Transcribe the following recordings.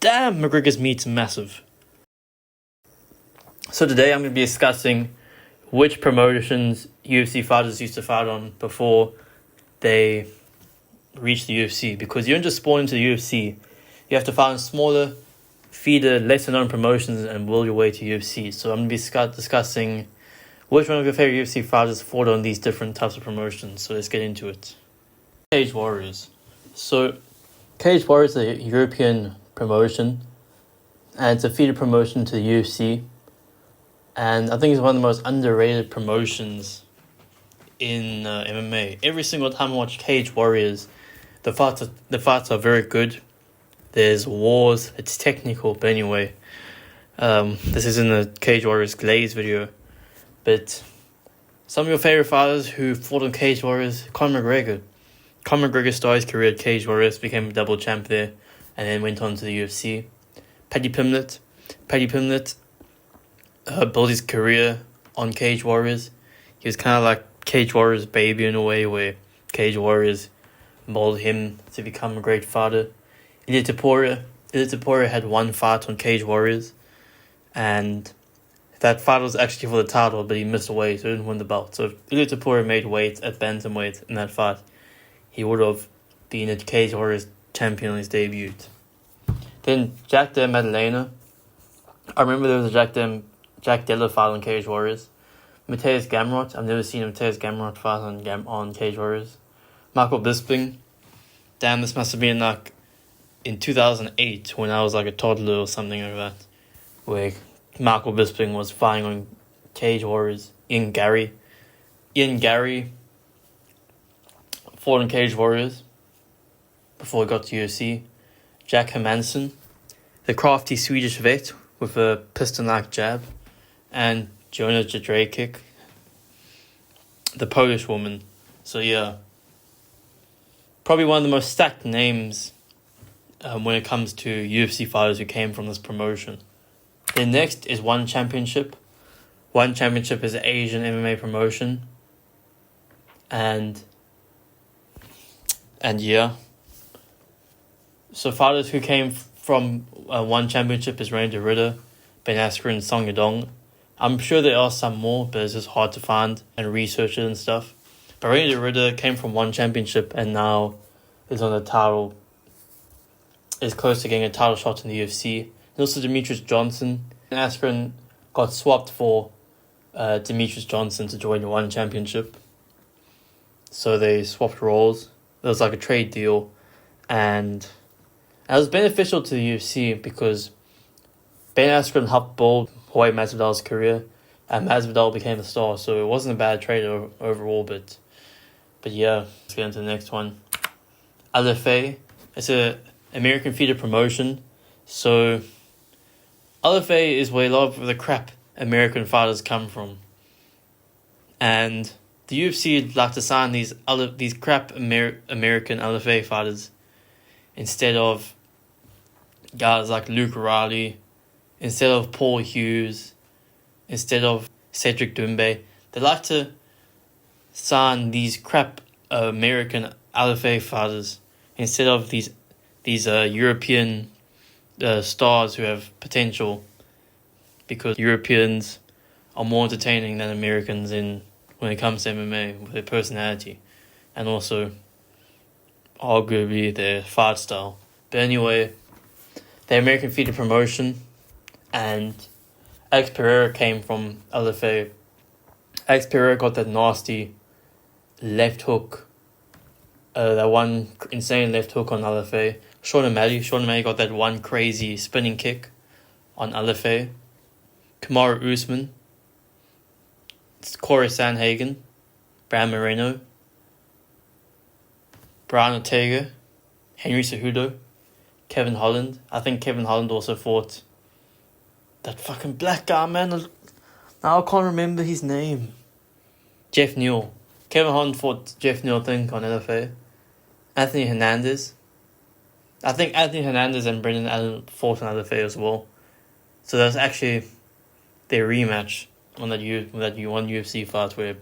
Damn, McGregor's meat's massive. So today I'm going to be discussing which promotions UFC fighters used to fight on before they reached the UFC. Because you don't just spawn into the UFC. You have to find smaller, feeder, lesser known promotions and will your way to UFC. So I'm going to be discussing which one of your favorite UFC fighters fought on these different types of promotions. So let's get into it. Cage Warriors. So Cage Warriors is a European promotion, and it's a feeder promotion to the UFC. And I think it's one of the most underrated promotions in MMA. Every single time I watch Cage Warriors, the fights are very good. There's wars. It's technical, but anyway, this is in the Cage Warriors Glaze video. But some of your favorite fighters who fought on Cage Warriors: Conor McGregor. Conor McGregor started his career at Cage Warriors, became a double champ there, and then went on to the UFC. Paddy Pimblett built his career on Cage Warriors. He was kind of like Cage Warriors' baby in a way, where Cage Warriors molded him to become a great fighter. Ilia Topuria had one fight on Cage Warriors, and that fight was actually for the title, but he missed weight, so he didn't win the belt. So if Ilia Topuria made weight at bantamweight in that fight, he would have been a Cage Warriors champion on his debut. Then Jack Della Maddalena. I remember there was a Jack Della fight on Cage Warriors. Mateusz Gamrot. I've never seen a Mateusz Gamrot fight on Cage Warriors. Michael Bisping. Damn, this must have been like in 2008 when I was like a toddler or something like that, where Michael Bisping was fighting on Cage Warriors. Ian Gary fought on Cage Warriors before he got to UFC. Jack Hermansson, the crafty Swedish vet with a piston-like jab, and Jonah Jędrzejczyk, the Polish woman. So yeah, probably one of the most stacked names when it comes to UFC fighters who came from this promotion. Then next is One Championship. One Championship is an Asian MMA promotion, and yeah. So fighters who came from One Championship is Randy Ritter, Ben Askren, and Song Yadong. I'm sure there are some more, but it's just hard to find and research it and stuff. But Randy Ritter came from One Championship and now is on the title, is close to getting a title shot in the UFC. And also Demetrius Johnson. Ben Askren got swapped for Demetrius Johnson to join the One Championship. So they swapped roles. It was like a trade deal, and it was beneficial to the UFC because Ben Askren helped build Jorge Masvidal's career, and Masvidal became a star. So it wasn't a bad trade overall. But yeah, let's get into the next one. LFA. It's a American feeder promotion. So LFA is where a lot of the crap American fighters come from, and the UFC would like to sign these crap American LFA fighters instead of guys like Luke Riley, instead of Paul Hughes, instead of Cedric Doumbé. They like to sign these crap American LFA fighters instead of these European stars who have potential, because Europeans are more entertaining than Americans when it comes to MMA, with their personality and also arguably their fight style. But anyway, the American feeder promotion, and Alex Pereira came from LFA. Alex Pereira got that nasty left hook, that one insane left hook on LFA. Sean O'Malley got that one crazy spinning kick on LFA. Kamaru Usman, Corey Sandhagen, Brad Moreno, Brian Ortega, Henry Cejudo, Kevin Holland. I think Kevin Holland also fought that fucking black guy, man. Now I can't remember his name. Jeff Neal. Kevin Holland fought Jeff Neal, I think, on LFA. Anthony Hernandez. I think Anthony Hernandez and Brendan Allen fought on LFA as well. So that's actually their rematch on that one UFC fight where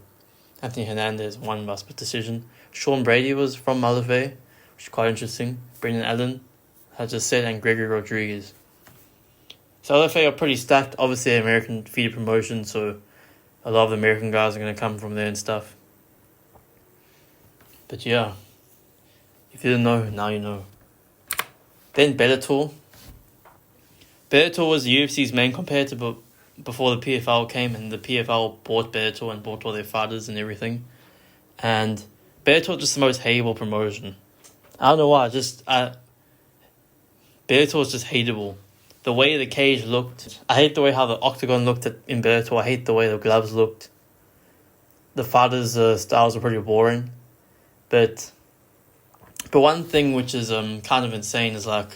Anthony Hernandez won by split decision. Sean Brady was from LFA, which is quite interesting. Brendan Allen as just said, and Gregory Rodriguez. So LFA are pretty stacked. Obviously, American feeder promotion, so a lot of the American guys are going to come from there and stuff. But yeah, if you didn't know, now you know. Then Bellator. Bellator was the UFC's main competitor before the PFL came, and the PFL bought Bellator and bought all their fighters and everything. And Bellator is just the most hateable promotion. I don't know why, Bellator is just hateable. The way the cage looked, I hate the way how the octagon looked in Bellator. I hate the way the gloves looked. The fighters' styles are pretty boring. But one thing which is kind of insane is like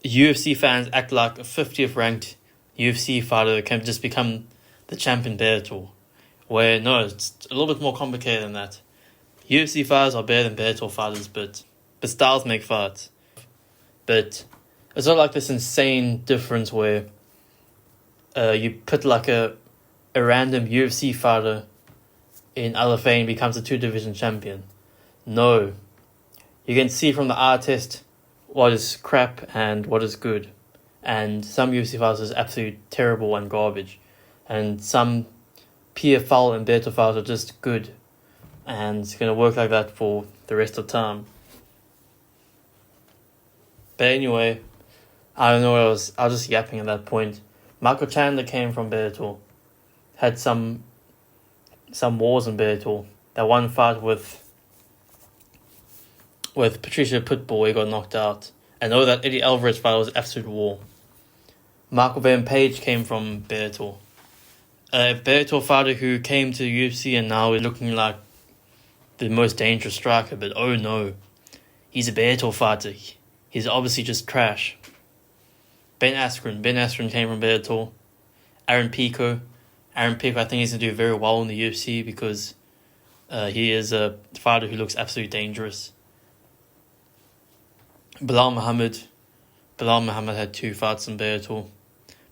UFC fans act like a 50th ranked UFC fighter can just become the champion Bellator. Where no, it's a little bit more complicated than that. UFC fighters are better than Bellator fighters, but styles make fights. But it's not like this insane difference where you put like a random UFC fighter in LFA and becomes a 2-division champion. No. You can see from the eye test what is crap and what is good. And some UFC fighters is absolutely terrible and garbage. And some PFL and Bellator fighters are just good. And it's going to work like that for the rest of the time. But anyway, I don't know what I was just yapping at that point. Michael Chandler came from Bellator. Had some wars in Bellator. That one fight with Patricia Pitbull, he got knocked out. And know that Eddie Alvarez fight was absolute war. Michael Van Page came from Bellator. A Bellator fighter who came to the UFC and now is looking like the most dangerous striker, but oh no. He's a Bellator fighter. He's obviously just trash. Ben Askren came from Bellator. Aaron Pico, I think he's going to do very well in the UFC because he is a fighter who looks absolutely dangerous. Bilal Muhammad had 2 fights in Bellator.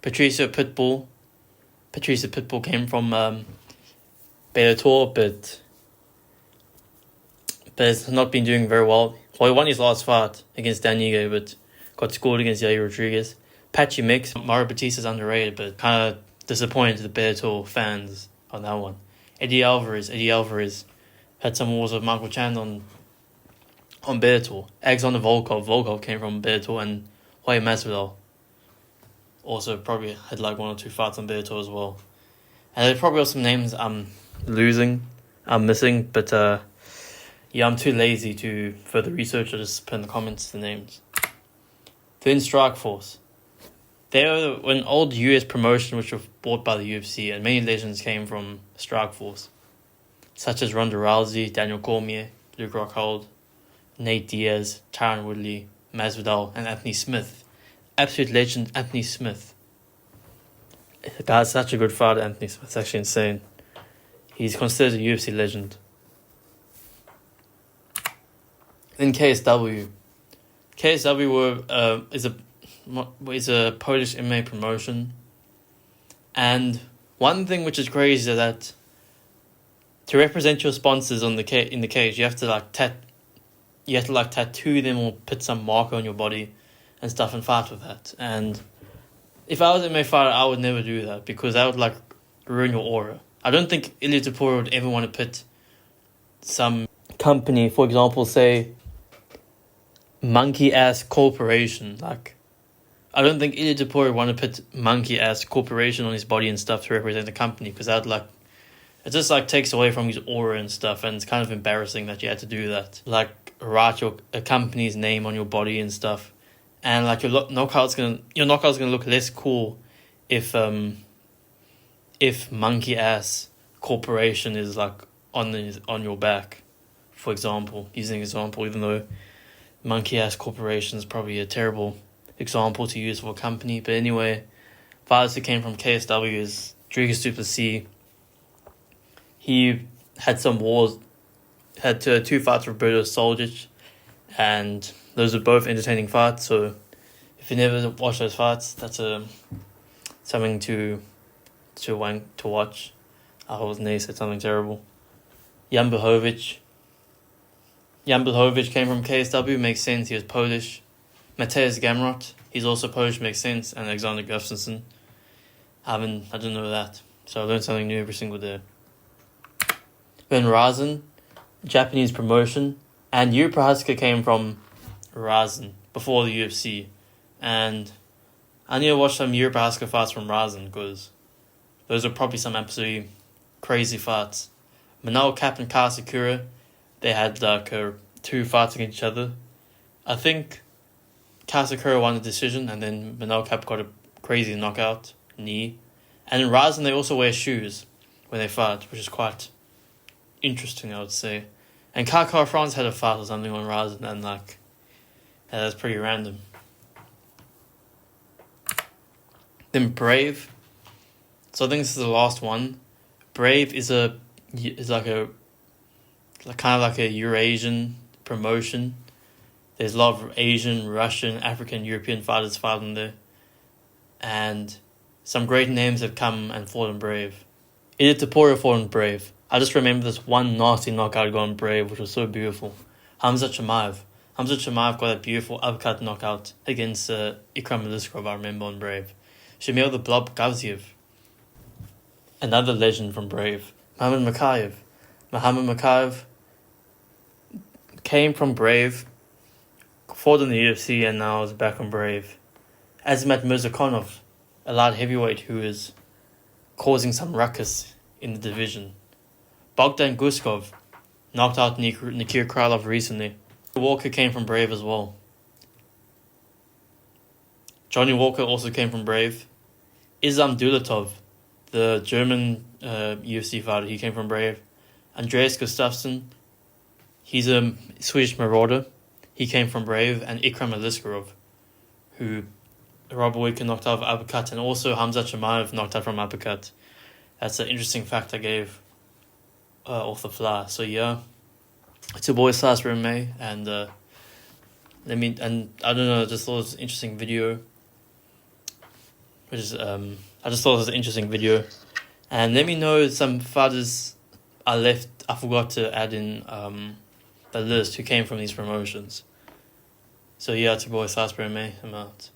Patricia Pitbull came from Bellator, but has not been doing very well. Well, he won his last fight against Dan Ige, but got scored against Yair Rodriguez. Patchy Mix, Mario Batista's underrated, but kind of disappointed the Bellator fans on that one. Eddie Alvarez had some wars with Michael Chandler on Bellator. Alexander Volkov came from Bellator, and Jorge Masvidal also probably had like 1 or 2 fights on Bellator as well. And there probably are some names I'm missing, but I'm too lazy to further research. I just put in the comments the names. Then Strikeforce. They were an old US promotion which was bought by the UFC, and many legends came from Strikeforce, such as Ronda Rousey, Daniel Cormier, Luke Rockhold, Nate Diaz, Tyron Woodley, Masvidal, and Anthony Smith. Absolute legend, Anthony Smith. The guy's such a good fighter, Anthony Smith. It's actually insane. He's considered a UFC legend. Then KSW. KSW is a Polish MMA promotion, and one thing which is crazy is that to represent your sponsors in the cage, you have to tattoo them or put some marker on your body and stuff and fight with that. And if I was an MMA fighter, I would never do that because that would ruin your aura. I don't think Ilia Topuria would ever want to put some company, for example, say Monkey Ass Corporation. I don't think Ilia Topuria would want to put Monkey Ass Corporation on his body and stuff to represent the company because that it just takes away from his aura and stuff, and it's kind of embarrassing that you had to do that. Write a company's name on your body and stuff, and your knockout's gonna look less cool if Monkey Ass Corporation is on your back, for example. Using an example, even though Monkey Ass Corporation is probably a terrible example to use for a company, but anyway, fighters who came from KSW is Dricus du Plessis. He had some wars, had 2 fights with Roberto Soldic, and those are both entertaining fights. So if you never watch those fights, that's something to watch. I was said something terrible. Jan Blachowicz came from KSW. Makes sense. He was Polish. Matthias Gamrot, he's also Polish, makes sense, and Alexander Gustafsson. I didn't know that, so I learned something new every single day. Then Razin, Japanese promotion, and Yuri Prochazka came from Razin before the UFC, and I need to watch some Yuri Prochazka fights from Razin because those are probably some absolutely crazy fights. Manel Kape and Ka Sakura, they had like two fights against each other. I think Ka Sakura won the decision, and then Manel Kape got a crazy knockout knee. And in Razin, they also wear shoes when they fight, which is quite interesting, I would say. And Kaka France had a fight or something on Razin, and that's pretty random. Then Brave. So I think this is the last one. Brave is like a Eurasian promotion. There's a lot of Asian, Russian, African, European fighters fighting there. And some great names have come and fought in Brave. Ilir Topuria fought in Brave. I just remember this one nasty knockout going Brave, which was so beautiful. Hamza Chimaev got a beautiful uppercut knockout against Ikram Aliskerov, I remember, on Brave. Shamil the Blob Gavziev, another legend from Brave. Mohamed Makayev came from Brave, fought in the UFC, and now is back on Brave. Azamat Murzakanov, a light heavyweight who is causing some ruckus in the division. Bogdan Guskov knocked out Nikita Krylov recently. Walker came from Brave as well. Johnny Walker also came from Brave. Izam Dulatov, the German UFC fighter, he came from Brave. Andreas Gustafsson, he's a Swedish marauder. He came from Brave. And Ikram Aliskerov, who Robert Whitaker knocked out of uppercut, and also Hamza Chimaev knocked out from uppercut. That's an interesting fact I gave off the fly. So yeah, it's your boy Sasper May, and I don't know, I just thought it was an interesting video. And let me know some fighters I forgot to add in the list who came from these promotions. So yeah, it's your boy Sasper May. I'm out.